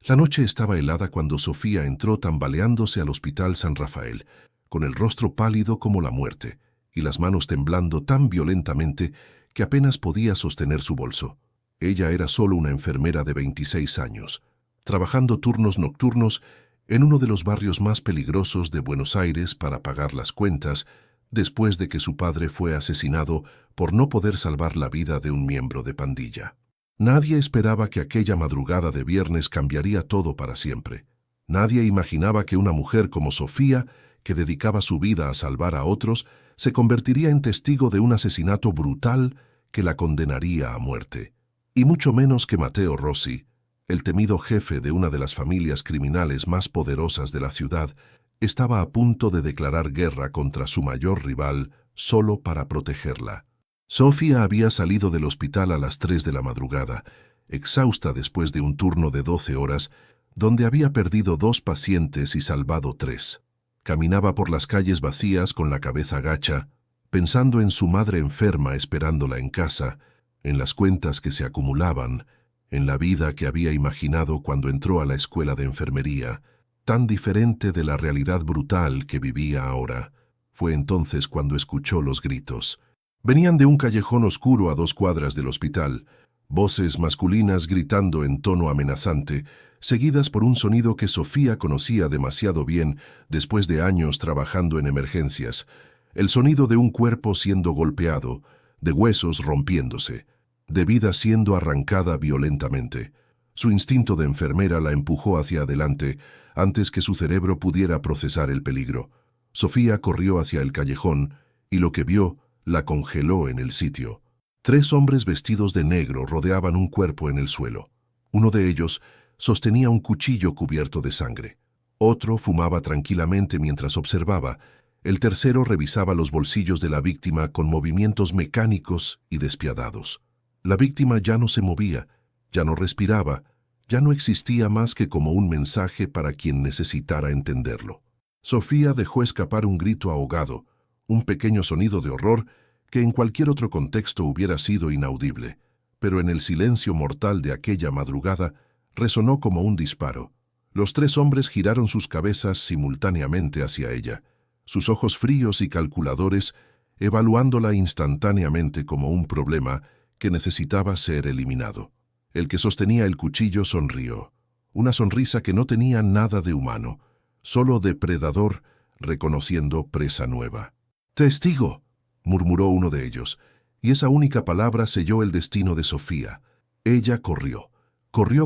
La noche estaba helada cuando Sofía entró tambaleándose al Hospital San Rafael, con el rostro pálido como la muerte y las manos temblando tan violentamente que apenas podía sostener su bolso. Ella era solo una enfermera de 26 años, trabajando turnos nocturnos en uno de los barrios más peligrosos de Buenos Aires para pagar las cuentas después de que su padre fue asesinado por no poder salvar la vida de un miembro de pandilla. Nadie esperaba que aquella madrugada de viernes cambiaría todo para siempre. Nadie imaginaba que una mujer como Sofía, que dedicaba su vida a salvar a otros, se convertiría en testigo de un asesinato brutal que la condenaría a muerte. Y mucho menos que Matteo Rossi, el temido jefe de una de las familias criminales más poderosas de la ciudad, estaba a punto de declarar guerra contra su mayor rival solo para protegerla. Sofía había salido del hospital a las 3 de la madrugada, exhausta después de un turno de 12 horas, donde había perdido 2 pacientes y salvado 3. Caminaba por las calles vacías con la cabeza gacha, pensando en su madre enferma esperándola en casa, en las cuentas que se acumulaban, en la vida que había imaginado cuando entró a la escuela de enfermería, tan diferente de la realidad brutal que vivía ahora. Fue entonces cuando escuchó los gritos. Venían de un callejón oscuro a 2 cuadras del hospital, voces masculinas gritando en tono amenazante, seguidas por un sonido que Sofía conocía demasiado bien después de años trabajando en emergencias, el sonido de un cuerpo siendo golpeado, de huesos rompiéndose, de vida siendo arrancada violentamente. Su instinto de enfermera la empujó hacia adelante antes que su cerebro pudiera procesar el peligro. Sofía corrió hacia el callejón y lo que vio la congeló en el sitio. 3 hombres vestidos de negro rodeaban un cuerpo en el suelo. Uno de ellos sostenía un cuchillo cubierto de sangre. Otro fumaba tranquilamente mientras observaba. El tercero revisaba los bolsillos de la víctima con movimientos mecánicos y despiadados. La víctima ya no se movía, ya no respiraba, ya no existía más que como un mensaje para quien necesitara entenderlo. Sofía dejó escapar un grito ahogado, un pequeño sonido de horror que en cualquier otro contexto hubiera sido inaudible, pero en el silencio mortal de aquella madrugada resonó como un disparo. Los 3 hombres giraron sus cabezas simultáneamente hacia ella, sus ojos fríos y calculadores, evaluándola instantáneamente como un problema que necesitaba ser eliminado. El que sostenía el cuchillo sonrió, una sonrisa que no tenía nada de humano, solo depredador reconociendo presa nueva. «¡Testigo!», murmuró uno de ellos, y esa única palabra selló el destino de Sofía. Ella corrió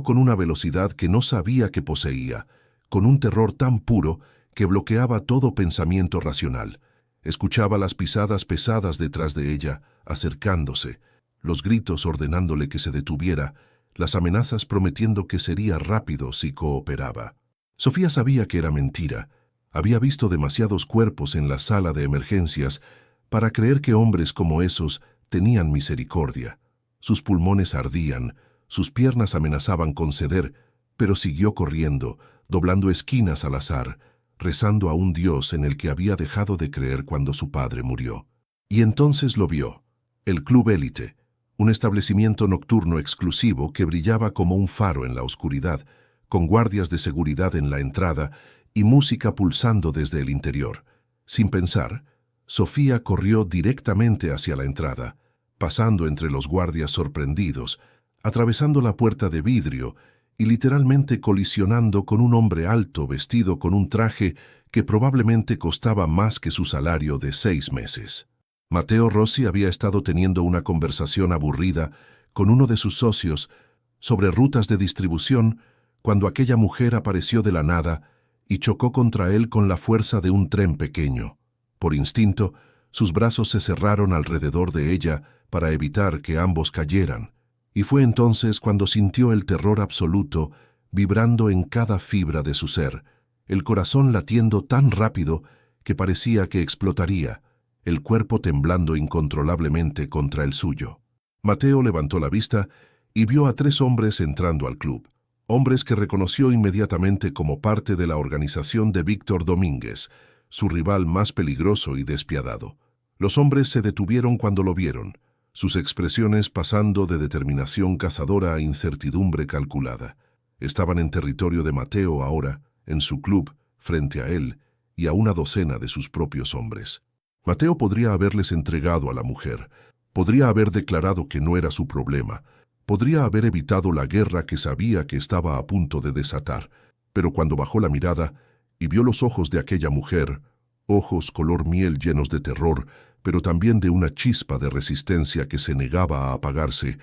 con una velocidad que no sabía que poseía, con un terror tan puro que bloqueaba todo pensamiento racional. Escuchaba las pisadas pesadas detrás de ella, acercándose, los gritos ordenándole que se detuviera, las amenazas prometiendo que sería rápido si cooperaba. Sofía sabía que era mentira. Había visto demasiados cuerpos en la sala de emergencias para creer que hombres como esos tenían misericordia. Sus pulmones ardían, sus piernas amenazaban con ceder, pero siguió corriendo, doblando esquinas al azar, rezando a un Dios en el que había dejado de creer cuando su padre murió. Y entonces lo vio, el Club Élite, un establecimiento nocturno exclusivo que brillaba como un faro en la oscuridad, con guardias de seguridad en la entrada y música pulsando desde el interior. Sin pensar, Sofía corrió directamente hacia la entrada, pasando entre los guardias sorprendidos, atravesando la puerta de vidrio y literalmente colisionando con un hombre alto vestido con un traje que probablemente costaba más que su salario de 6 meses. Matteo Rossi había estado teniendo una conversación aburrida con uno de sus socios sobre rutas de distribución cuando aquella mujer apareció de la nada y chocó contra él con la fuerza de un tren pequeño. Por instinto, sus brazos se cerraron alrededor de ella para evitar que ambos cayeran, y fue entonces cuando sintió el terror absoluto vibrando en cada fibra de su ser, el corazón latiendo tan rápido que parecía que explotaría, el cuerpo temblando incontrolablemente contra el suyo. Matteo levantó la vista y vio a 3 hombres entrando al club, hombres que reconoció inmediatamente como parte de la organización de Víctor Domínguez, su rival más peligroso y despiadado. Los hombres se detuvieron cuando lo vieron, sus expresiones pasando de determinación cazadora a incertidumbre calculada. Estaban en territorio de Mateo ahora, en su club, frente a él y a una docena de sus propios hombres. Mateo podría haberles entregado a la mujer, podría haber declarado que no era su problema, podría haber evitado la guerra que sabía que estaba a punto de desatar, pero cuando bajó la mirada y vio los ojos de aquella mujer, ojos color miel llenos de terror, pero también de una chispa de resistencia que se negaba a apagarse,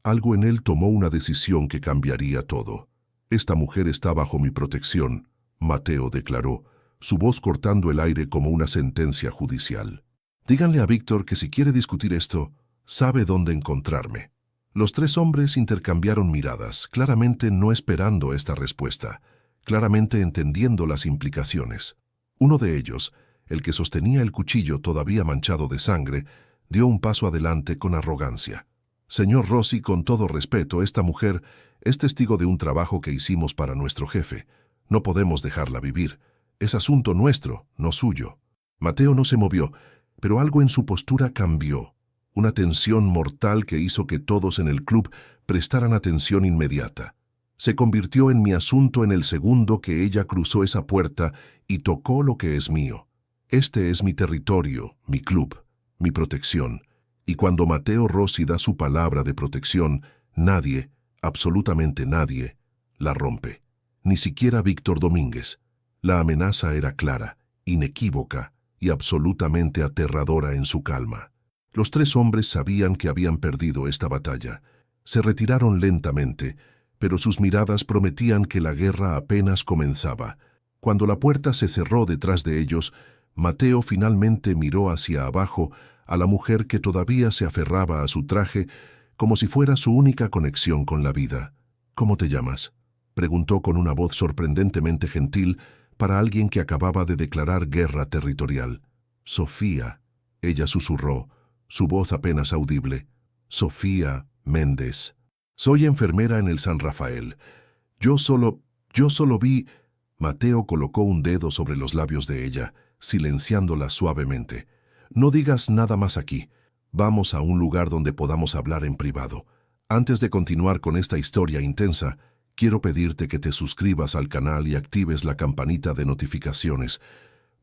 algo en él tomó una decisión que cambiaría todo. «Esta mujer está bajo mi protección», Mateo declaró, su voz cortando el aire como una sentencia judicial. «Díganle a Víctor que si quiere discutir esto, sabe dónde encontrarme». Los tres hombres intercambiaron miradas, claramente no esperando esta respuesta, claramente entendiendo las implicaciones. Uno de ellos, el que sostenía el cuchillo todavía manchado de sangre, dio un paso adelante con arrogancia. «Señor Rossi, con todo respeto, esta mujer es testigo de un trabajo que hicimos para nuestro jefe. No podemos dejarla vivir. Es asunto nuestro, no suyo». Mateo no se movió, pero algo en su postura cambió. Una tensión mortal que hizo que todos en el club prestaran atención inmediata. Se convirtió en mi asunto en el segundo que ella cruzó esa puerta y tocó lo que es mío. Este es mi territorio, mi club, mi protección. Y cuando Mateo Rossi da su palabra de protección, nadie, absolutamente nadie, la rompe. Ni siquiera Víctor Domínguez. La amenaza era clara, inequívoca y absolutamente aterradora en su calma. Los tres hombres sabían que habían perdido esta batalla. Se retiraron lentamente, pero sus miradas prometían que la guerra apenas comenzaba. Cuando la puerta se cerró detrás de ellos, Mateo finalmente miró hacia abajo a la mujer que todavía se aferraba a su traje como si fuera su única conexión con la vida. «¿Cómo te llamas?», preguntó con una voz sorprendentemente gentil para alguien que acababa de declarar guerra territorial. «Sofía», ella susurró, su voz apenas audible. «Sofía Méndez. Soy enfermera en el San Rafael. Yo solo vi...» Mateo colocó un dedo sobre los labios de ella, silenciándola suavemente. «No digas nada más aquí. Vamos a un lugar donde podamos hablar en privado. Antes de continuar con esta historia intensa, quiero pedirte que te suscribas al canal y actives la campanita de notificaciones,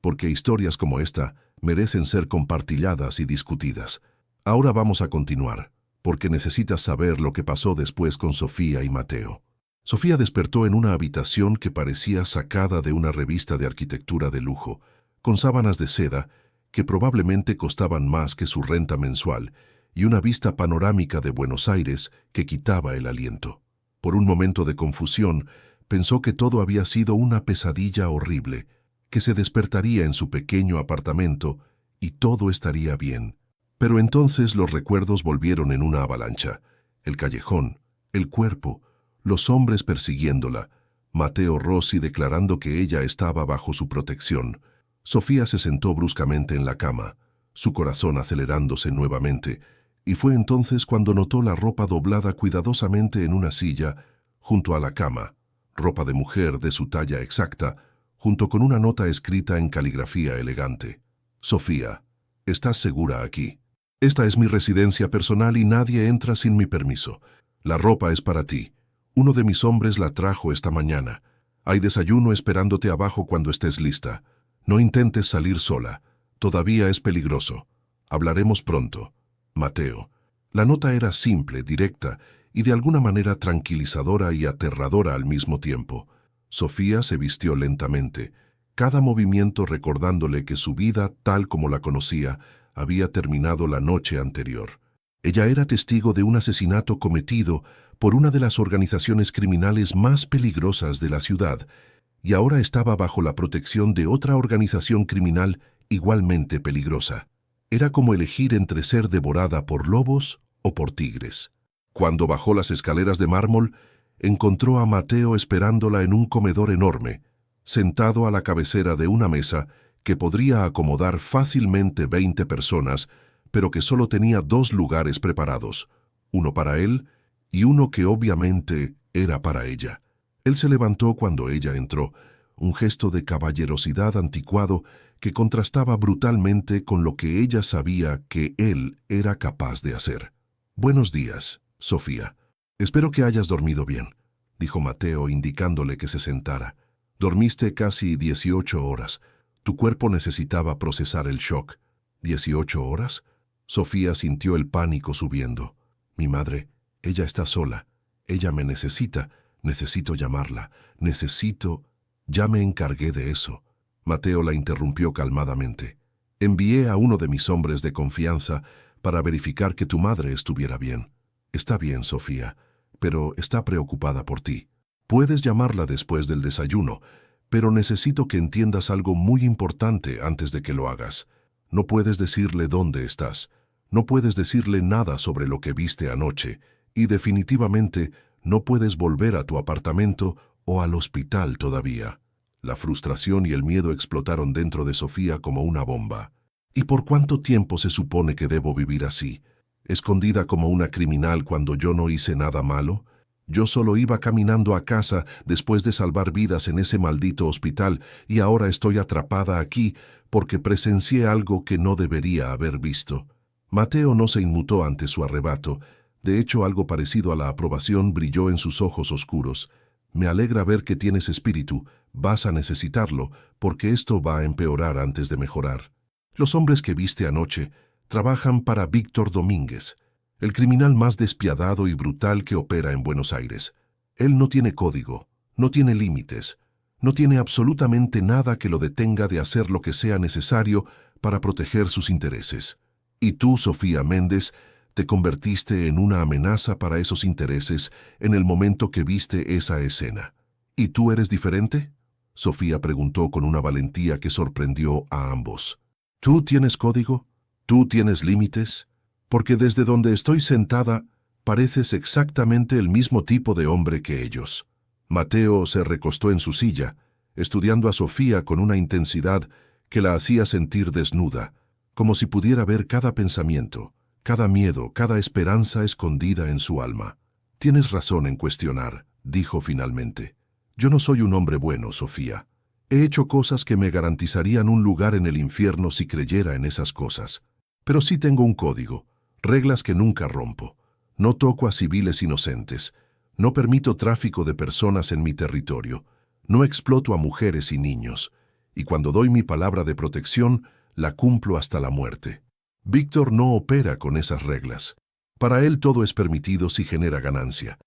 porque historias como esta merecen ser compartidas y discutidas. Ahora vamos a continuar, porque necesitas saber lo que pasó después con Sofía y Mateo». Sofía despertó en una habitación que parecía sacada de una revista de arquitectura de lujo, con sábanas de seda que probablemente costaban más que su renta mensual y una vista panorámica de Buenos Aires que quitaba el aliento. Por un momento de confusión, pensó que todo había sido una pesadilla horrible, que se despertaría en su pequeño apartamento y todo estaría bien. Pero entonces los recuerdos volvieron en una avalancha. El callejón, el cuerpo, los hombres persiguiéndola, Mateo Rossi declarando que ella estaba bajo su protección. Sofía se sentó bruscamente en la cama, su corazón acelerándose nuevamente, y fue entonces cuando notó la ropa doblada cuidadosamente en una silla junto a la cama, ropa de mujer de su talla exacta, junto con una nota escrita en caligrafía elegante. «Sofía, ¿estás segura aquí? Esta es mi residencia personal y nadie entra sin mi permiso. La ropa es para ti. Uno de mis hombres la trajo esta mañana. Hay desayuno esperándote abajo cuando estés lista. No intentes salir sola. Todavía es peligroso. Hablaremos pronto. Mateo». La nota era simple, directa y de alguna manera tranquilizadora y aterradora al mismo tiempo. Sofía se vistió lentamente, cada movimiento recordándole que su vida, tal como la conocía, había terminado la noche anterior. Ella era testigo de un asesinato cometido por una de las organizaciones criminales más peligrosas de la ciudad, y ahora estaba bajo la protección de otra organización criminal igualmente peligrosa. Era como elegir entre ser devorada por lobos o por tigres. Cuando bajó las escaleras de mármol, encontró a Mateo esperándola en un comedor enorme, sentado a la cabecera de una mesa que podría acomodar fácilmente 20 personas, pero que solo tenía 2 lugares preparados, uno para él y uno que obviamente era para ella. Él se levantó cuando ella entró, un gesto de caballerosidad anticuado que contrastaba brutalmente con lo que ella sabía que él era capaz de hacer. «Buenos días, Sofía. Espero que hayas dormido bien. dijo Mateo, indicándole que se sentara. Dormiste casi 18 horas. Tu cuerpo necesitaba procesar el shock. ¿18 horas? Sofía sintió el pánico subiendo. Mi madre, ella está sola. Ella me necesita. Necesito llamarla. Necesito... Ya me encargué de eso. Mateo la interrumpió calmadamente. Envié a uno de mis hombres de confianza para verificar que tu madre estuviera bien. Está bien, Sofía, pero está preocupada por ti. Puedes llamarla después del desayuno, pero necesito que entiendas algo muy importante antes de que lo hagas. No puedes decirle dónde estás. No puedes decirle nada sobre lo que viste anoche, y definitivamente no puedes volver a tu apartamento o al hospital todavía. La frustración y el miedo explotaron dentro de Sofía como una bomba. ¿Y por cuánto tiempo se supone que debo vivir así? ¿Escondida como una criminal cuando yo no hice nada malo? Yo solo iba caminando a casa después de salvar vidas en ese maldito hospital y ahora estoy atrapada aquí porque presencié algo que no debería haber visto. Mateo no se inmutó ante su arrebato. De hecho, algo parecido a la aprobación brilló en sus ojos oscuros. Me alegra ver que tienes espíritu. Vas a necesitarlo, porque esto va a empeorar antes de mejorar. Los hombres que viste anoche trabajan para Víctor Domínguez, el criminal más despiadado y brutal que opera en Buenos Aires. Él no tiene código, no tiene límites, no tiene absolutamente nada que lo detenga de hacer lo que sea necesario para proteger sus intereses. Y tú, Sofía Méndez, te convertiste en una amenaza para esos intereses en el momento que viste esa escena. ¿Y tú eres diferente?, Sofía preguntó con una valentía que sorprendió a ambos. ¿Tú tienes código? ¿Tú tienes límites? Porque desde donde estoy sentada, pareces exactamente el mismo tipo de hombre que ellos. Mateo se recostó en su silla, estudiando a Sofía con una intensidad que la hacía sentir desnuda, como si pudiera ver cada pensamiento, cada miedo, cada esperanza escondida en su alma. Tienes razón en cuestionar, dijo finalmente. Yo no soy un hombre bueno, Sofía. He hecho cosas que me garantizarían un lugar en el infierno si creyera en esas cosas. Pero sí tengo un código, reglas que nunca rompo. No toco a civiles inocentes. No permito tráfico de personas en mi territorio. No exploto a mujeres y niños. Y cuando doy mi palabra de protección, la cumplo hasta la muerte. Víctor no opera con esas reglas. Para él todo es permitido si genera ganancia.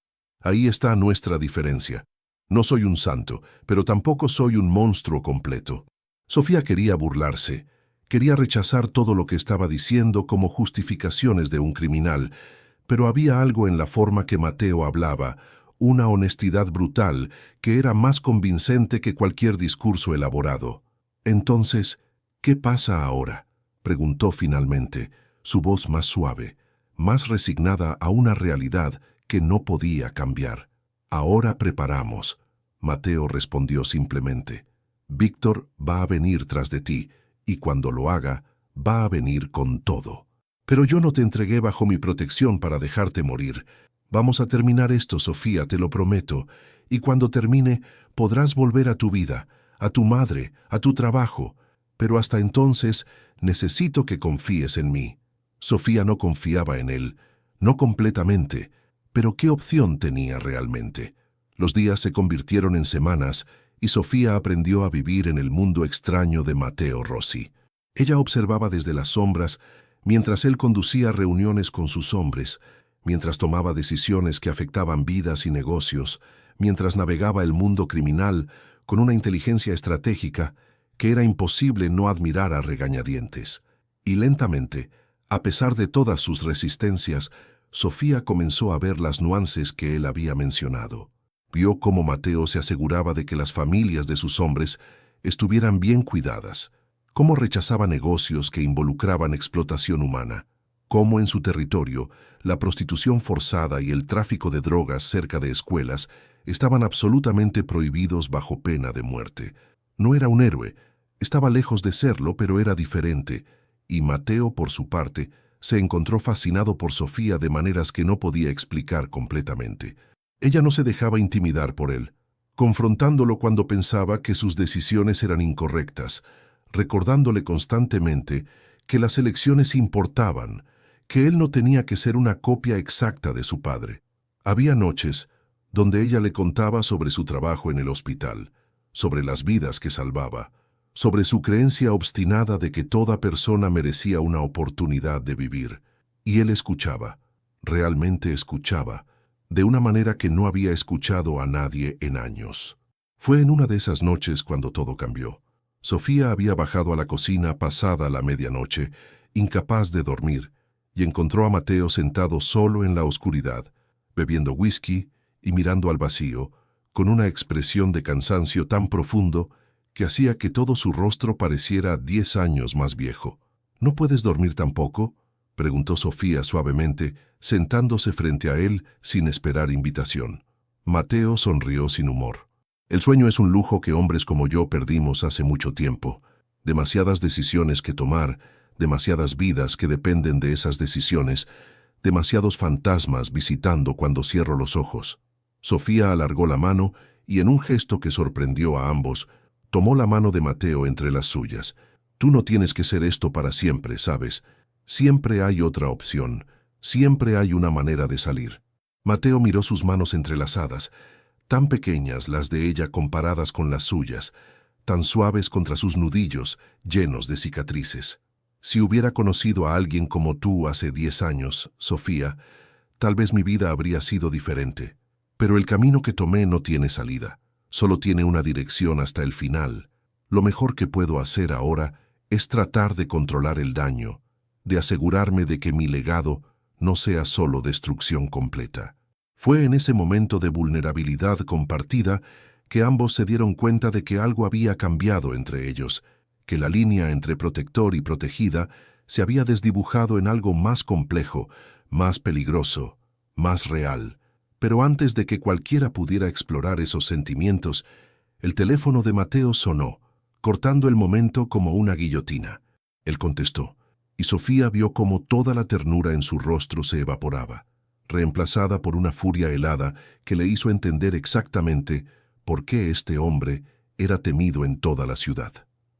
Ahí está nuestra diferencia. No soy un santo, pero tampoco soy un monstruo completo. Sofía quería burlarse, quería rechazar todo lo que estaba diciendo como justificaciones de un criminal, pero había algo en la forma que Mateo hablaba, una honestidad brutal que era más convincente que cualquier discurso elaborado. Entonces, ¿qué pasa ahora?, preguntó finalmente, su voz más suave, más resignada a una realidad que no podía cambiar. Ahora preparamos. Mateo respondió simplemente. Víctor va a venir tras de ti, y cuando lo haga, va a venir con todo. Pero yo no te entregué bajo mi protección para dejarte morir. Vamos a terminar esto, Sofía, te lo prometo, y cuando termine, podrás volver a tu vida, a tu madre, a tu trabajo. Pero hasta entonces, necesito que confíes en mí. Sofía no confiaba en él, no completamente, pero ¿qué opción tenía realmente? Los días se convirtieron en semanas y Sofía aprendió a vivir en el mundo extraño de Mateo Rossi. Ella observaba desde las sombras mientras él conducía reuniones con sus hombres, mientras tomaba decisiones que afectaban vidas y negocios, mientras navegaba el mundo criminal con una inteligencia estratégica que era imposible no admirar a regañadientes. Y lentamente, a pesar de todas sus resistencias, Sofía comenzó a ver las nuances que él había mencionado. Vio cómo Mateo se aseguraba de que las familias de sus hombres estuvieran bien cuidadas, cómo rechazaba negocios que involucraban explotación humana, cómo en su territorio la prostitución forzada y el tráfico de drogas cerca de escuelas estaban absolutamente prohibidos bajo pena de muerte. No era un héroe, estaba lejos de serlo, pero era diferente, y Mateo, por su parte, se encontró fascinado por Sofía de maneras que no podía explicar completamente. Ella no se dejaba intimidar por él, confrontándolo cuando pensaba que sus decisiones eran incorrectas, recordándole constantemente que las elecciones importaban, que él no tenía que ser una copia exacta de su padre. Había noches, donde ella le contaba sobre su trabajo en el hospital, sobre las vidas que salvaba, sobre su creencia obstinada de que toda persona merecía una oportunidad de vivir. Y él escuchaba, realmente escuchaba, de una manera que no había escuchado a nadie en años. Fue en una de esas noches cuando todo cambió. Sofía había bajado a la cocina pasada la medianoche, incapaz de dormir, y encontró a Mateo sentado solo en la oscuridad, bebiendo whisky y mirando al vacío, con una expresión de cansancio tan profundo que hacía que todo su rostro pareciera 10 años más viejo. ¿No puedes dormir tampoco?, preguntó Sofía suavemente, sentándose frente a él sin esperar invitación. Mateo sonrió sin humor. El sueño es un lujo que hombres como yo perdimos hace mucho tiempo. Demasiadas decisiones que tomar, demasiadas vidas que dependen de esas decisiones, demasiados fantasmas visitando cuando cierro los ojos. Sofía alargó la mano y en un gesto que sorprendió a ambos, tomó la mano de Mateo entre las suyas. Tú no tienes que ser esto para siempre, ¿sabes? Siempre hay otra opción, siempre hay una manera de salir. Mateo miró sus manos entrelazadas, tan pequeñas las de ella comparadas con las suyas, tan suaves contra sus nudillos, llenos de cicatrices. Si hubiera conocido a alguien como tú hace 10 años, Sofía, tal vez mi vida habría sido diferente. Pero el camino que tomé no tiene salida, solo tiene una dirección hasta el final. Lo mejor que puedo hacer ahora es tratar de controlar el daño, de asegurarme de que mi legado no sea solo destrucción completa. Fue en ese momento de vulnerabilidad compartida que ambos se dieron cuenta de que algo había cambiado entre ellos, que la línea entre protector y protegida se había desdibujado en algo más complejo, más peligroso, más real. Pero antes de que cualquiera pudiera explorar esos sentimientos, el teléfono de Mateo sonó, cortando el momento como una guillotina. Él contestó, y Sofía vio cómo toda la ternura en su rostro se evaporaba, reemplazada por una furia helada que le hizo entender exactamente por qué este hombre era temido en toda la ciudad.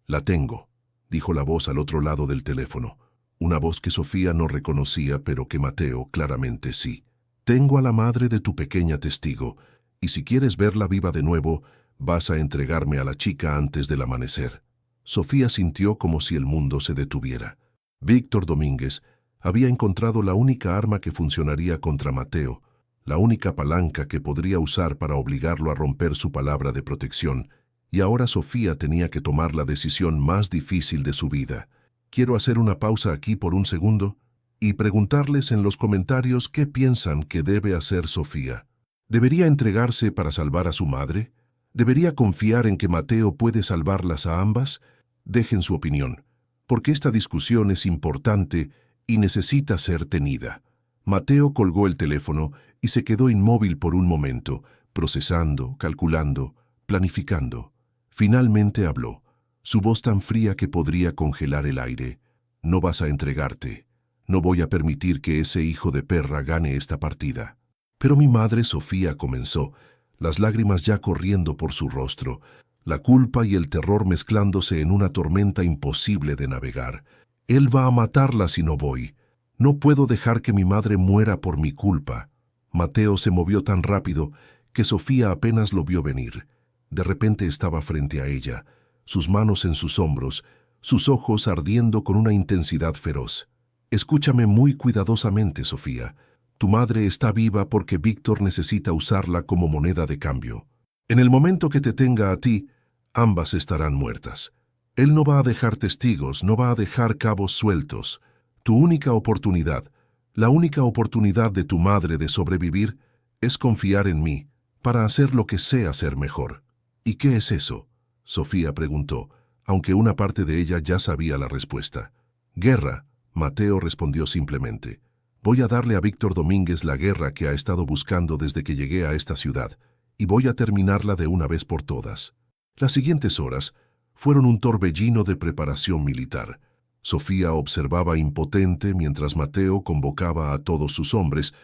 «La tengo», dijo la voz al otro lado del teléfono, una voz que Sofía no reconocía pero que Mateo claramente sí. «Tengo a la madre de tu pequeña testigo, y si quieres verla viva de nuevo, vas a entregarme a la chica antes del amanecer». Sofía sintió como si el mundo se detuviera. Víctor Domínguez había encontrado la única arma que funcionaría contra Mateo, la única palanca que podría usar para obligarlo a romper su palabra de protección, y ahora Sofía tenía que tomar la decisión más difícil de su vida. Quiero hacer una pausa aquí por un segundo y preguntarles en los comentarios qué piensan que debe hacer Sofía. ¿Debería entregarse para salvar a su madre? ¿Debería confiar en que Mateo puede salvarlas a ambas? Dejen su opinión, porque esta discusión es importante y necesita ser tenida. Mateo colgó el teléfono y se quedó inmóvil por un momento, procesando, calculando, planificando. Finalmente habló, su voz tan fría que podría congelar el aire. «No vas a entregarte. No voy a permitir que ese hijo de perra gane esta partida». «Pero mi madre», Sofía comenzó, las lágrimas ya corriendo por su rostro, la culpa y el terror mezclándose en una tormenta imposible de navegar. «Él va a matarla si no voy. No puedo dejar que mi madre muera por mi culpa». Mateo se movió tan rápido que Sofía apenas lo vio venir. De repente estaba frente a ella, sus manos en sus hombros, sus ojos ardiendo con una intensidad feroz. «Escúchame muy cuidadosamente, Sofía. Tu madre está viva porque Víctor necesita usarla como moneda de cambio. En el momento que te tenga a ti, ambas estarán muertas. Él no va a dejar testigos, no va a dejar cabos sueltos. Tu única oportunidad, la única oportunidad de tu madre de sobrevivir, es confiar en mí, para hacer lo que sé hacer mejor». «¿Y qué es eso?», Sofía preguntó, aunque una parte de ella ya sabía la respuesta. «Guerra», Mateo respondió simplemente. «Voy a darle a Víctor Domínguez la guerra que ha estado buscando desde que llegué a esta ciudad, y voy a terminarla de una vez por todas». Las siguientes horas fueron un torbellino de preparación militar. Sofía observaba impotente mientras Mateo convocaba a todos sus hombres,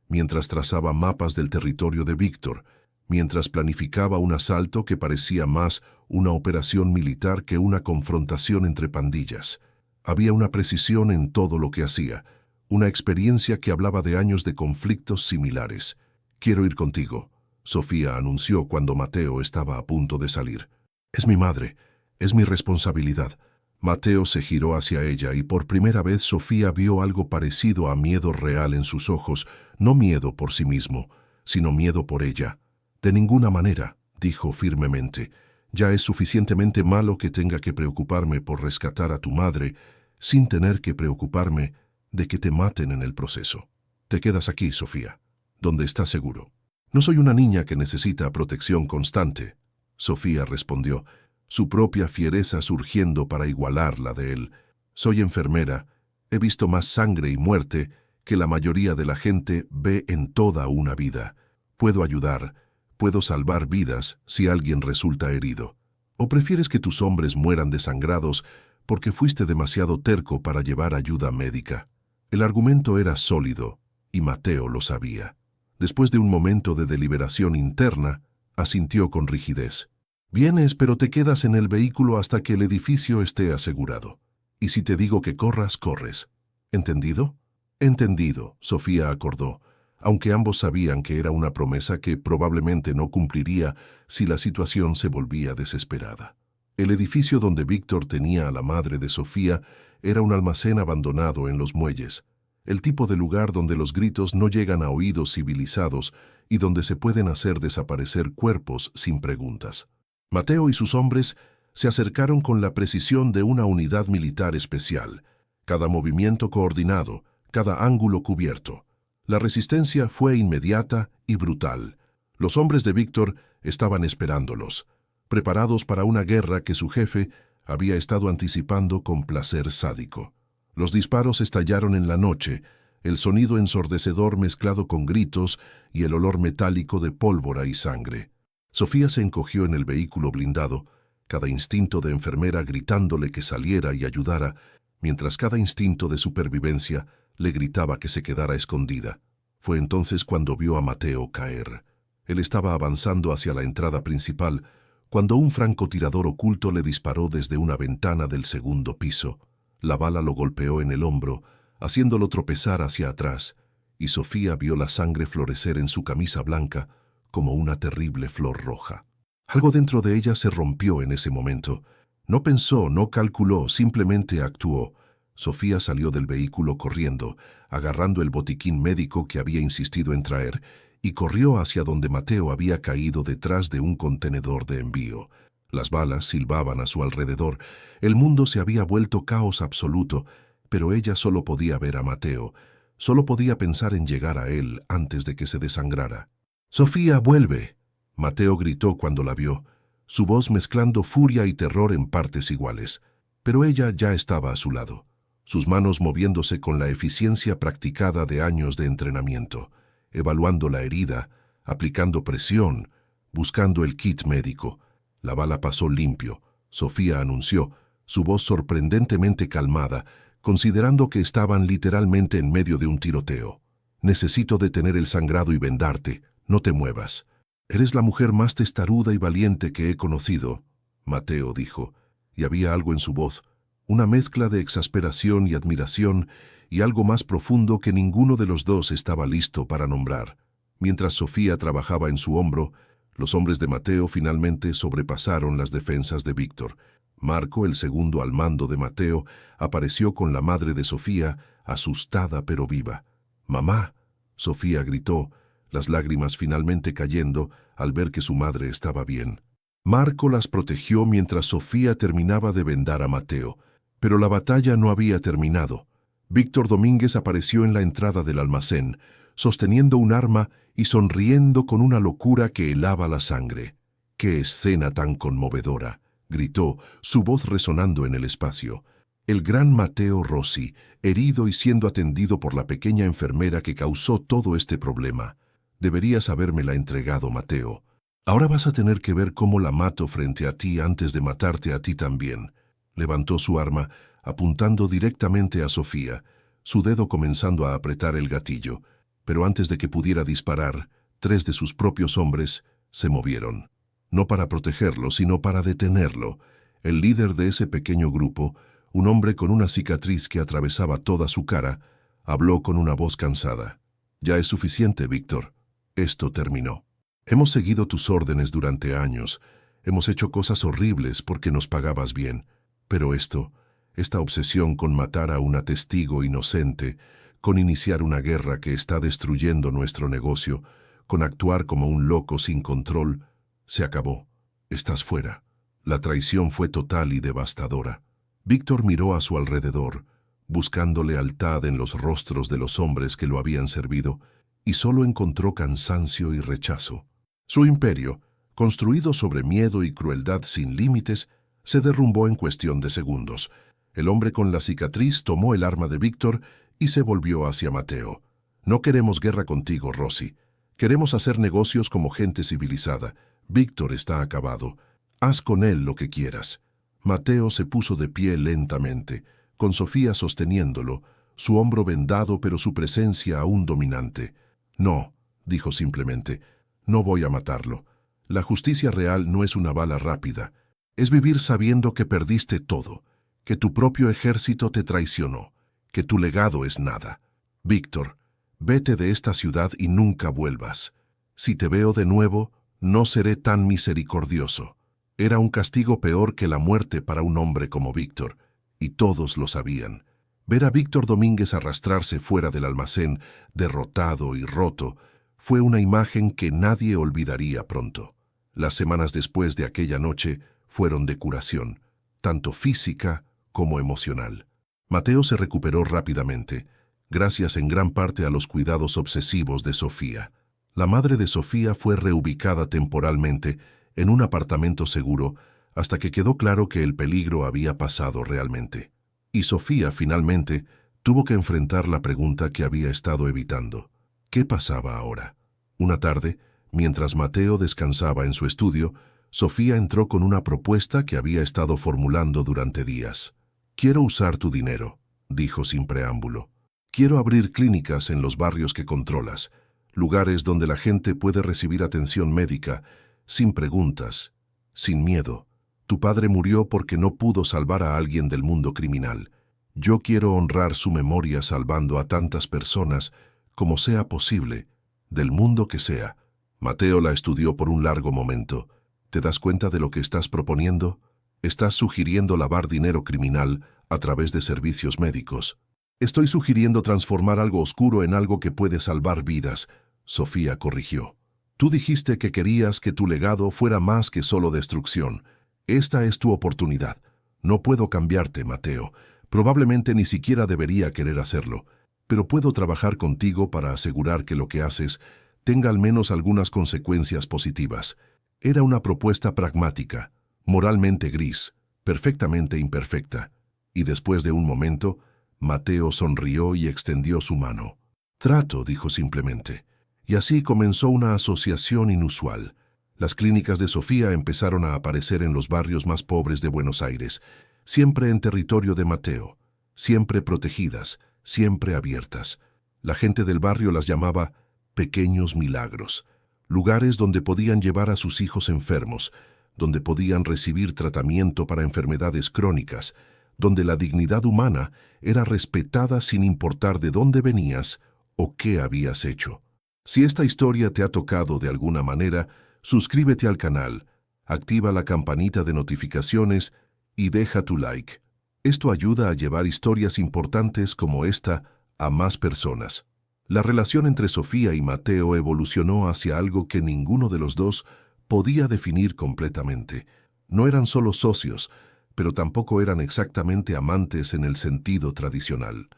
mientras trazaba mapas del territorio de Víctor, mientras planificaba un asalto que parecía más una operación militar que una confrontación entre pandillas. Había una precisión en todo lo que hacía, una experiencia que hablaba de años de conflictos similares. «Quiero ir contigo», Sofía anunció cuando Mateo estaba a punto de salir. «Es mi madre, es mi responsabilidad». Mateo se giró hacia ella y por primera vez Sofía vio algo parecido a miedo real en sus ojos, no miedo por sí mismo, sino miedo por ella. «De ninguna manera», dijo firmemente. «Ya es suficientemente malo que tenga que preocuparme por rescatar a tu madre, sin tener que preocuparme de que te maten en el proceso. Te quedas aquí, Sofía, donde estás seguro». «No soy una niña que necesita protección constante», Sofía respondió, su propia fiereza surgiendo para igualar la de él. «Soy enfermera, he visto más sangre y muerte que la mayoría de la gente ve en toda una vida. Puedo ayudar, puedo salvar vidas si alguien resulta herido. ¿O prefieres que tus hombres mueran desangrados porque fuiste demasiado terco para llevar ayuda médica?» El argumento era sólido, y Mateo lo sabía. Después de un momento de deliberación interna, asintió con rigidez. «Vienes, pero te quedas en el vehículo hasta que el edificio esté asegurado. Y si te digo que corras, corres. ¿Entendido?» «Entendido», Sofía acordó, aunque ambos sabían que era una promesa que probablemente no cumpliría si la situación se volvía desesperada. El edificio donde Víctor tenía a la madre de Sofía era un almacén abandonado en los muelles, el tipo de lugar donde los gritos no llegan a oídos civilizados y donde se pueden hacer desaparecer cuerpos sin preguntas. Mateo y sus hombres se acercaron con la precisión de una unidad militar especial, cada movimiento coordinado, cada ángulo cubierto. La resistencia fue inmediata y brutal. Los hombres de Víctor estaban esperándolos, preparados para una guerra que su jefe había estado anticipando con placer sádico. Los disparos estallaron en la noche, el sonido ensordecedor mezclado con gritos y el olor metálico de pólvora y sangre. Sofía se encogió en el vehículo blindado, cada instinto de enfermera gritándole que saliera y ayudara, mientras cada instinto de supervivencia le gritaba que se quedara escondida. Fue entonces cuando vio a Mateo caer. Él estaba avanzando hacia la entrada principal, cuando un francotirador oculto le disparó desde una ventana del segundo piso. La bala lo golpeó en el hombro, haciéndolo tropezar hacia atrás, y Sofía vio la sangre florecer en su camisa blanca como una terrible flor roja. Algo dentro de ella se rompió en ese momento. No pensó, no calculó, simplemente actuó. Sofía salió del vehículo corriendo, agarrando el botiquín médico que había insistido en traer, y corrió hacia donde Mateo había caído detrás de un contenedor de envío. Las balas silbaban a su alrededor. El mundo se había vuelto caos absoluto, pero ella solo podía ver a Mateo. Solo podía pensar en llegar a él antes de que se desangrara. «¡Sofía, vuelve!», Mateo gritó cuando la vio, su voz mezclando furia y terror en partes iguales. Pero ella ya estaba a su lado, sus manos moviéndose con la eficiencia practicada de años de entrenamiento, evaluando la herida, aplicando presión, buscando el kit médico. La bala pasó limpio, Sofía anunció, su voz sorprendentemente calmada, considerando que estaban literalmente en medio de un tiroteo. «Necesito detener el sangrado y vendarte, no te muevas». «Eres la mujer más testaruda y valiente que he conocido», Mateo dijo, y había algo en su voz, una mezcla de exasperación y admiración, y algo más profundo que ninguno de los dos estaba listo para nombrar. Mientras Sofía trabajaba en su hombro, los hombres de Mateo finalmente sobrepasaron las defensas de Víctor. Marco, el segundo al mando de Mateo, apareció con la madre de Sofía, asustada pero viva. «¡Mamá!», Sofía gritó, las lágrimas finalmente cayendo al ver que su madre estaba bien. Marco las protegió mientras Sofía terminaba de vendar a Mateo, pero la batalla no había terminado. Víctor Domínguez apareció en la entrada del almacén, sosteniendo un arma y sonriendo con una locura que helaba la sangre. «¡Qué escena tan conmovedora!», gritó, su voz resonando en el espacio. El gran Mateo Rossi, herido y siendo atendido por la pequeña enfermera que causó todo este problema. «Deberías habérmela entregado, Mateo. Ahora vas a tener que ver cómo la mato frente a ti antes de matarte a ti también». Levantó su arma, apuntando directamente a Sofía, su dedo comenzando a apretar el gatillo, pero antes de que pudiera disparar, 3 de sus propios hombres se movieron. No para protegerlo, sino para detenerlo. El líder de ese pequeño grupo, un hombre con una cicatriz que atravesaba toda su cara, habló con una voz cansada. «Ya es suficiente, Víctor. Esto terminó». Hemos seguido tus órdenes durante años. Hemos hecho cosas horribles porque nos pagabas bien. Pero esta obsesión con matar a una testigo inocente, con iniciar una guerra que está destruyendo nuestro negocio, con actuar como un loco sin control, se acabó. Estás fuera. La traición fue total y devastadora. Víctor miró a su alrededor, buscando lealtad en los rostros de los hombres que lo habían servido, y solo encontró cansancio y rechazo. Su imperio, construido sobre miedo y crueldad sin límites, se derrumbó en cuestión de segundos. El hombre con la cicatriz tomó el arma de Víctor y se volvió hacia Mateo. No queremos guerra contigo, Rossi. Queremos hacer negocios como gente civilizada. Víctor está acabado. Haz con él lo que quieras. Mateo se puso de pie lentamente, con Sofía sosteniéndolo, su hombro vendado pero su presencia aún dominante. No, dijo simplemente, no voy a matarlo. La justicia real no es una bala rápida. Es vivir sabiendo que perdiste todo, que tu propio ejército te traicionó, que tu legado es nada. Víctor, vete de esta ciudad y nunca vuelvas. Si te veo de nuevo, no seré tan misericordioso. Era un castigo peor que la muerte para un hombre como Víctor, y todos lo sabían. Ver a Víctor Domínguez arrastrarse fuera del almacén, derrotado y roto, fue una imagen que nadie olvidaría pronto. Las semanas después de aquella noche fueron de curación, tanto física como emocional. Mateo se recuperó rápidamente, gracias en gran parte a los cuidados obsesivos de Sofía. La madre de Sofía fue reubicada temporalmente en un apartamento seguro hasta que quedó claro que el peligro había pasado realmente. Y Sofía, finalmente, tuvo que enfrentar la pregunta que había estado evitando. ¿Qué pasaba ahora? Una tarde, mientras Mateo descansaba en su estudio, Sofía entró con una propuesta que había estado formulando durante días. «Quiero usar tu dinero», dijo sin preámbulo. «Quiero abrir clínicas en los barrios que controlas, lugares donde la gente puede recibir atención médica, sin preguntas, sin miedo. Tu padre murió porque no pudo salvar a alguien del mundo criminal. Yo quiero honrar su memoria salvando a tantas personas como sea posible, del mundo que sea». Mateo la estudió por un largo momento. ¿Te das cuenta de lo que estás proponiendo? Estás sugiriendo lavar dinero criminal a través de servicios médicos. Estoy sugiriendo transformar algo oscuro en algo que puede salvar vidas, Sofía corrigió. Tú dijiste que querías que tu legado fuera más que solo destrucción. Esta es tu oportunidad. No puedo cambiarte, Mateo. Probablemente ni siquiera debería querer hacerlo, pero puedo trabajar contigo para asegurar que lo que haces tenga al menos algunas consecuencias positivas. Era una propuesta pragmática, moralmente gris, perfectamente imperfecta. Y después de un momento, Mateo sonrió y extendió su mano. «Trato», dijo simplemente. Y así comenzó una asociación inusual. Las clínicas de Sofía empezaron a aparecer en los barrios más pobres de Buenos Aires, siempre en territorio de Mateo, siempre protegidas, siempre abiertas. La gente del barrio las llamaba pequeños milagros, lugares donde podían llevar a sus hijos enfermos, donde podían recibir tratamiento para enfermedades crónicas, donde la dignidad humana era respetada sin importar de dónde venías o qué habías hecho. Si esta historia te ha tocado de alguna manera, suscríbete al canal, activa la campanita de notificaciones y deja tu like. Esto ayuda a llevar historias importantes como esta a más personas. La relación entre Sofía y Mateo evolucionó hacia algo que ninguno de los dos podía definir completamente. No eran solo socios, pero tampoco eran exactamente amantes en el sentido tradicional.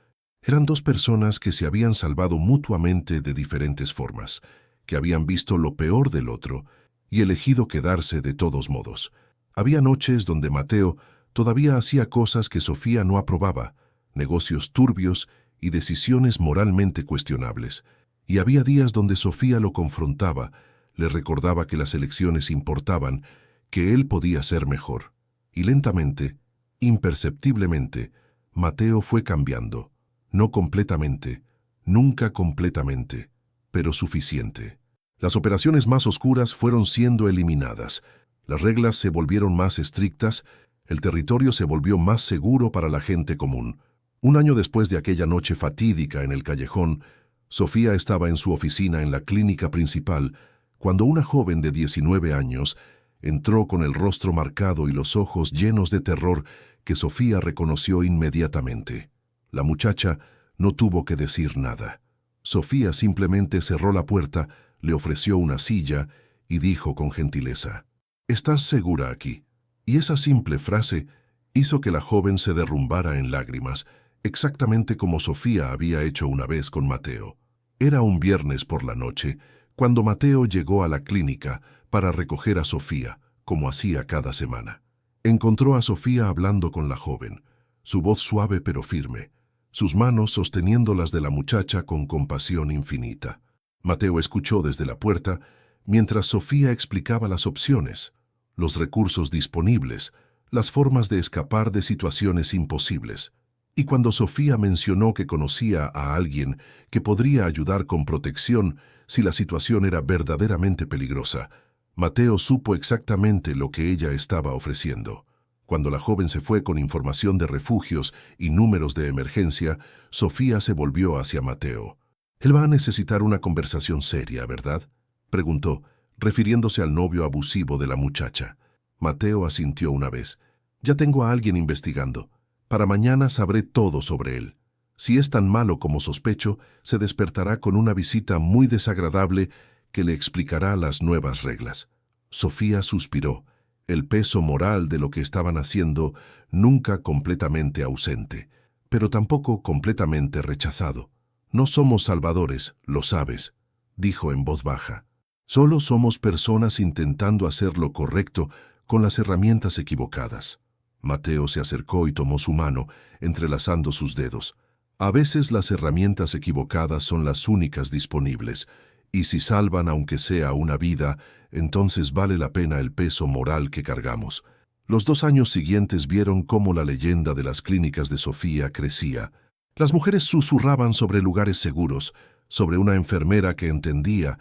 Eran dos personas que se habían salvado mutuamente de diferentes formas, que habían visto lo peor del otro y elegido quedarse de todos modos. Había noches donde Mateo todavía hacía cosas que Sofía no aprobaba, negocios turbios y decisiones moralmente cuestionables. Y había días donde Sofía lo confrontaba, le recordaba que las elecciones importaban, que él podía ser mejor. Y lentamente, imperceptiblemente, Mateo fue cambiando. No completamente, nunca completamente, pero suficiente. Las operaciones más oscuras fueron siendo eliminadas. Las reglas se volvieron más estrictas, el territorio se volvió más seguro para la gente común. Un año después de aquella noche fatídica en el callejón, Sofía estaba en su oficina en la clínica principal cuando una joven de 19 años entró con el rostro marcado y los ojos llenos de terror que Sofía reconoció inmediatamente. La muchacha no tuvo que decir nada. Sofía simplemente cerró la puerta, le ofreció una silla y dijo con gentileza: «¿Estás segura aquí?». Y esa simple frase hizo que la joven se derrumbara en lágrimas, exactamente como Sofía había hecho una vez con Mateo. Era un viernes por la noche, cuando Mateo llegó a la clínica para recoger a Sofía, como hacía cada semana. Encontró a Sofía hablando con la joven, su voz suave pero firme, sus manos sosteniendo las de la muchacha con compasión infinita. Mateo escuchó desde la puerta mientras Sofía explicaba las opciones, los recursos disponibles, las formas de escapar de situaciones imposibles. Y cuando Sofía mencionó que conocía a alguien que podría ayudar con protección si la situación era verdaderamente peligrosa, Mateo supo exactamente lo que ella estaba ofreciendo. Cuando la joven se fue con información de refugios y números de emergencia, Sofía se volvió hacia Mateo. «Él va a necesitar una conversación seria, ¿verdad?», preguntó, refiriéndose al novio abusivo de la muchacha. Mateo asintió una vez. «Ya tengo a alguien investigando. Para mañana sabré todo sobre él. Si es tan malo como sospecho, se despertará con una visita muy desagradable que le explicará las nuevas reglas». Sofía suspiró, el peso moral de lo que estaban haciendo nunca completamente ausente, pero tampoco completamente rechazado. «No somos salvadores, lo sabes», dijo en voz baja. «Solo somos personas intentando hacer lo correcto con las herramientas equivocadas». Mateo se acercó y tomó su mano, entrelazando sus dedos. «A veces las herramientas equivocadas son las únicas disponibles, y si salvan aunque sea una vida, entonces vale la pena el peso moral que cargamos». Los 2 años siguientes vieron cómo la leyenda de las clínicas de Sofía crecía. Las mujeres susurraban sobre lugares seguros, sobre una enfermera que entendía,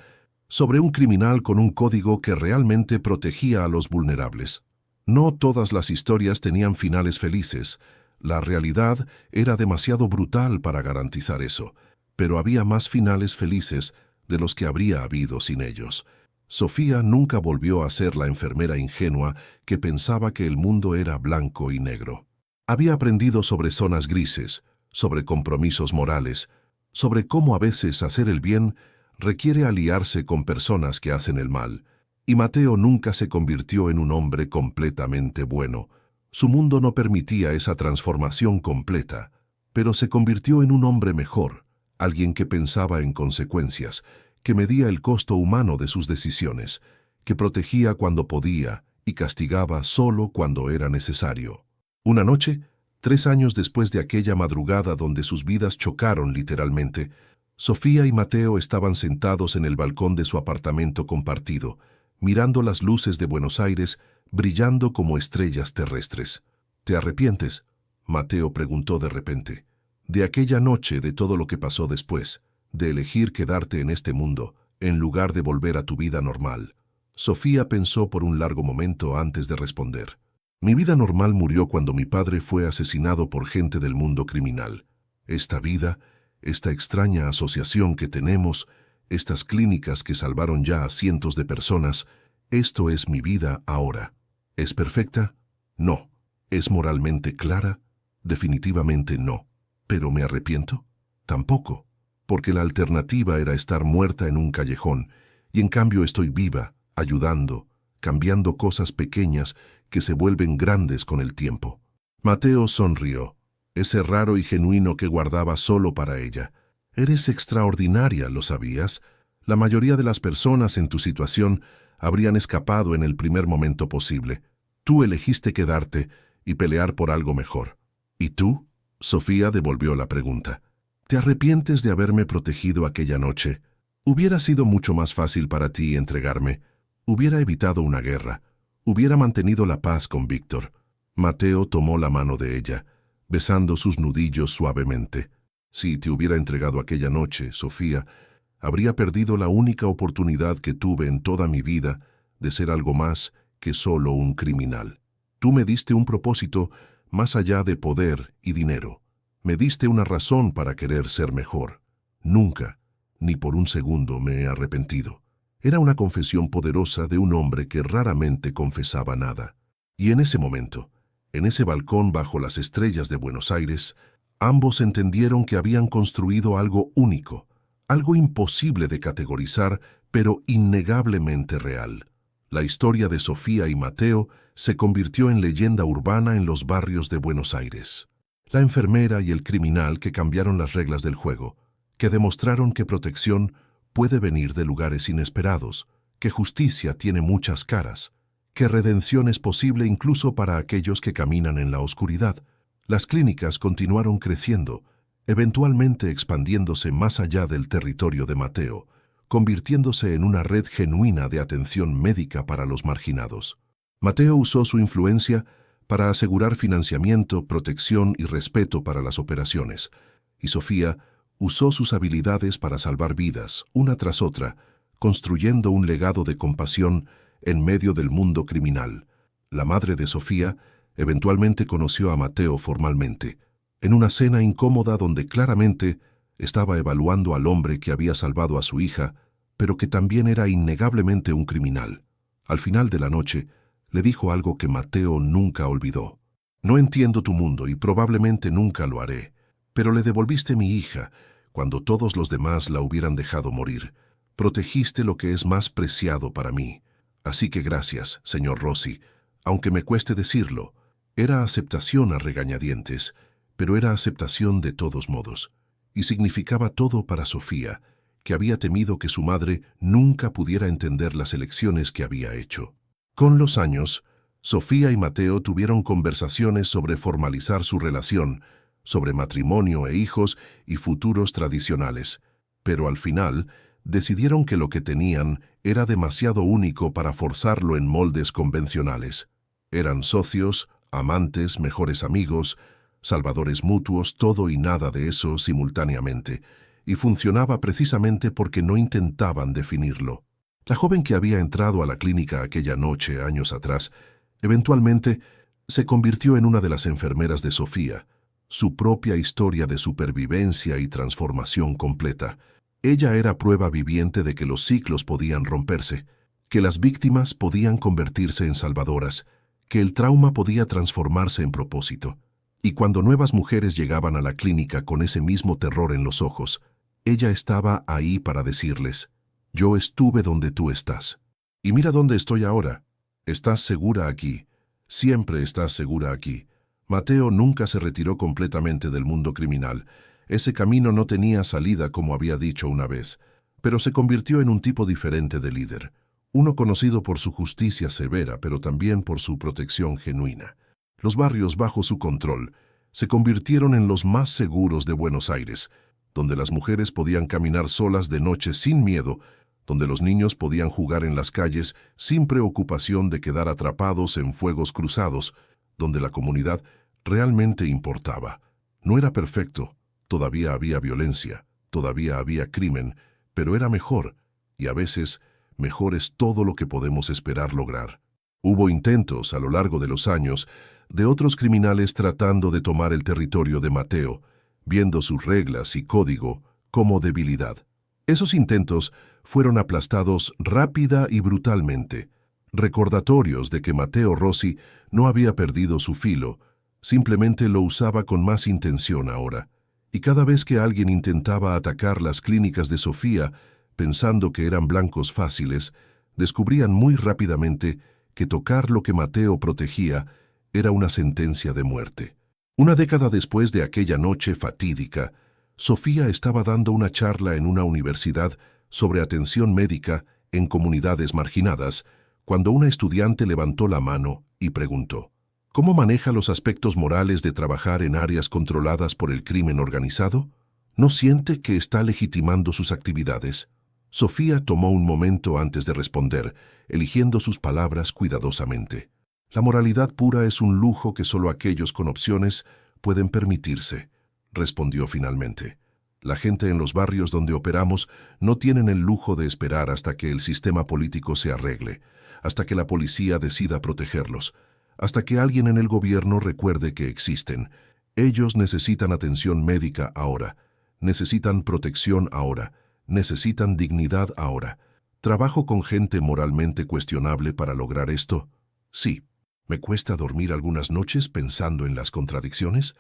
sobre un criminal con un código que realmente protegía a los vulnerables. No todas las historias tenían finales felices. La realidad era demasiado brutal para garantizar eso, pero había más finales felices de los que habría habido sin ellos. Sofía nunca volvió a ser la enfermera ingenua que pensaba que el mundo era blanco y negro. Había aprendido sobre zonas grises, sobre compromisos morales, sobre cómo a veces hacer el bien requiere aliarse con personas que hacen el mal. Y Mateo nunca se convirtió en un hombre completamente bueno. Su mundo no permitía esa transformación completa, pero se convirtió en un hombre mejor, alguien que pensaba en consecuencias, que medía el costo humano de sus decisiones, que protegía cuando podía y castigaba solo cuando era necesario. Una noche, 3 años después de aquella madrugada donde sus vidas chocaron literalmente, Sofía y Mateo estaban sentados en el balcón de su apartamento compartido, mirando las luces de Buenos Aires brillando como estrellas terrestres. «¿Te arrepientes?», Mateo preguntó de repente. «De aquella noche, de todo lo que pasó después, de elegir quedarte en este mundo, en lugar de volver a tu vida normal». Sofía pensó por un largo momento antes de responder. «Mi vida normal murió cuando mi padre fue asesinado por gente del mundo criminal. Esta vida, esta extraña asociación que tenemos, estas clínicas que salvaron ya a cientos de personas, esto es mi vida ahora. ¿Es perfecta? No. ¿Es moralmente clara? Definitivamente no. ¿Pero me arrepiento? Tampoco, porque la alternativa era estar muerta en un callejón, y en cambio estoy viva, ayudando, cambiando cosas pequeñas que se vuelven grandes con el tiempo». Mateo sonrió, ese raro y genuino que guardaba solo para ella. «Eres extraordinaria, ¿lo sabías? La mayoría de las personas en tu situación habrían escapado en el primer momento posible. Tú elegiste quedarte y pelear por algo mejor». «¿Y tú?», Sofía devolvió la pregunta. «¿Te arrepientes de haberme protegido aquella noche? Hubiera sido mucho más fácil para ti entregarme. Hubiera evitado una guerra. Hubiera mantenido la paz con Víctor». Mateo tomó la mano de ella, besando sus nudillos suavemente. «Si te hubiera entregado aquella noche, Sofía, habría perdido la única oportunidad que tuve en toda mi vida de ser algo más que solo un criminal. Tú me diste un propósito más allá de poder y dinero. Me diste una razón para querer ser mejor. Nunca, ni por un segundo, me he arrepentido. Era una confesión poderosa de un hombre que raramente confesaba nada. Y en ese momento, en ese balcón bajo las estrellas de Buenos Aires, ambos entendieron que habían construido algo único, algo imposible de categorizar, pero innegablemente real. La historia de Sofía y Mateo se convirtió en leyenda urbana en los barrios de Buenos Aires. La enfermera y el criminal que cambiaron las reglas del juego, que demostraron que protección puede venir de lugares inesperados, que justicia tiene muchas caras, que redención es posible incluso para aquellos que caminan en la oscuridad. Las clínicas continuaron creciendo, eventualmente expandiéndose más allá del territorio de Mateo, convirtiéndose en una red genuina de atención médica para los marginados. Mateo usó su influencia para asegurar financiamiento, protección y respeto para las operaciones, y Sofía usó sus habilidades para salvar vidas, una tras otra, construyendo un legado de compasión en medio del mundo criminal. La madre de Sofía eventualmente conoció a Mateo formalmente, en una cena incómoda donde claramente estaba evaluando al hombre que había salvado a su hija, pero que también era innegablemente un criminal. Al final de la noche, le dijo algo que Mateo nunca olvidó. No entiendo tu mundo y probablemente nunca lo haré, pero le devolviste mi hija cuando todos los demás la hubieran dejado morir. Protegiste lo que es más preciado para mí. Así que gracias, señor Rossi, aunque me cueste decirlo. Era aceptación a regañadientes, pero era aceptación de todos modos, y significaba todo para Sofía, que había temido que su madre nunca pudiera entender las elecciones que había hecho. Con los años, Sofía y Mateo tuvieron conversaciones sobre formalizar su relación, sobre matrimonio e hijos y futuros tradicionales, pero al final decidieron que lo que tenían era demasiado único para forzarlo en moldes convencionales. Eran socios, amantes, mejores amigos, salvadores mutuos, todo y nada de eso simultáneamente, y funcionaba precisamente porque no intentaban definirlo. La joven que había entrado a la clínica aquella noche, años atrás, eventualmente se convirtió en una de las enfermeras de Sofía, su propia historia de supervivencia y transformación completa. Ella era prueba viviente de que los ciclos podían romperse, que las víctimas podían convertirse en salvadoras, que el trauma podía transformarse en propósito. Y cuando nuevas mujeres llegaban a la clínica con ese mismo terror en los ojos, ella estaba ahí para decirles: yo estuve donde tú estás. Y mira dónde estoy ahora. Estás segura aquí. Siempre estás segura aquí. Mateo nunca se retiró completamente del mundo criminal. Ese camino no tenía salida, como había dicho una vez, pero se convirtió en un tipo diferente de líder. Uno conocido por su justicia severa, pero también por su protección genuina. Los barrios bajo su control se convirtieron en los más seguros de Buenos Aires, donde las mujeres podían caminar solas de noche sin miedo, donde los niños podían jugar en las calles sin preocupación de quedar atrapados en fuegos cruzados, donde la comunidad realmente importaba. No era perfecto, todavía había violencia, todavía había crimen, pero era mejor, y a veces mejor es todo lo que podemos esperar lograr. Hubo intentos a lo largo de los años de otros criminales tratando de tomar el territorio de Mateo, viendo sus reglas y código como debilidad. Esos intentos fueron aplastados rápida y brutalmente, recordatorios de que Mateo Rossi no había perdido su filo, simplemente lo usaba con más intención ahora. Y cada vez que alguien intentaba atacar las clínicas de Sofía, pensando que eran blancos fáciles, descubrían muy rápidamente que tocar lo que Mateo protegía era una sentencia de muerte. Una década después de aquella noche fatídica, Sofía estaba dando una charla en una universidad sobre atención médica en comunidades marginadas, cuando una estudiante levantó la mano y preguntó: ¿cómo maneja los aspectos morales de trabajar en áreas controladas por el crimen organizado? ¿No siente que está legitimando sus actividades? Sofía tomó un momento antes de responder, eligiendo sus palabras cuidadosamente. La moralidad pura es un lujo que solo aquellos con opciones pueden permitirse, respondió finalmente. La gente en los barrios donde operamos no tienen el lujo de esperar hasta que el sistema político se arregle, hasta que la policía decida protegerlos, hasta que alguien en el gobierno recuerde que existen. Ellos necesitan atención médica ahora, necesitan protección ahora, necesitan dignidad ahora. ¿Trabajo con gente moralmente cuestionable para lograr esto? Sí. ¿Me cuesta dormir algunas noches pensando en las contradicciones?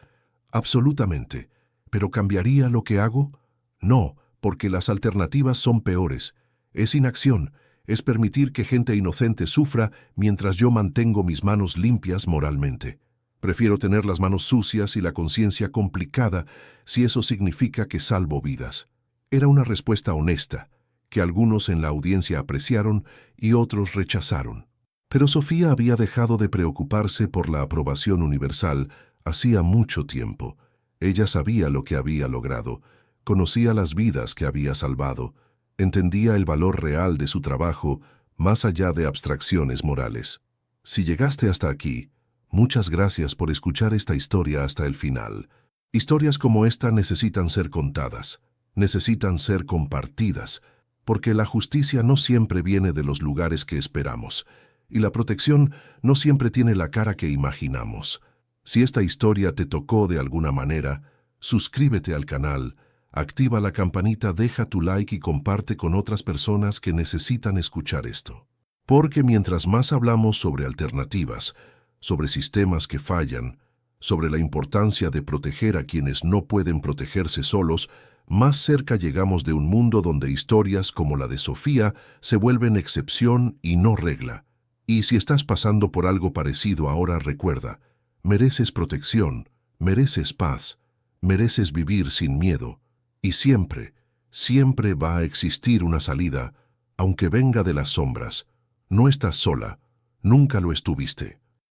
Absolutamente. ¿Pero cambiaría lo que hago? No, porque las alternativas son peores. Es inacción, es permitir que gente inocente sufra mientras yo mantengo mis manos limpias moralmente. Prefiero tener las manos sucias y la conciencia complicada si eso significa que salvo vidas. Era una respuesta honesta, que algunos en la audiencia apreciaron y otros rechazaron. Pero Sofía había dejado de preocuparse por la aprobación universal hacía mucho tiempo. Ella sabía lo que había logrado, conocía las vidas que había salvado, entendía el valor real de su trabajo más allá de abstracciones morales. Si llegaste hasta aquí, muchas gracias por escuchar esta historia hasta el final. Historias como esta necesitan ser contadas, necesitan ser compartidas, porque la justicia no siempre viene de los lugares que esperamos, y la protección no siempre tiene la cara que imaginamos. Si esta historia te tocó de alguna manera, suscríbete al canal, activa la campanita, deja tu like y comparte con otras personas que necesitan escuchar esto. Porque mientras más hablamos sobre alternativas, sobre sistemas que fallan, sobre la importancia de proteger a quienes no pueden protegerse solos, más cerca llegamos de un mundo donde historias como la de Sofía se vuelven excepción y no regla. Y si estás pasando por algo parecido ahora, recuerda, mereces protección, mereces paz, mereces vivir sin miedo, y siempre, siempre va a existir una salida, aunque venga de las sombras. No estás sola, nunca lo estuviste.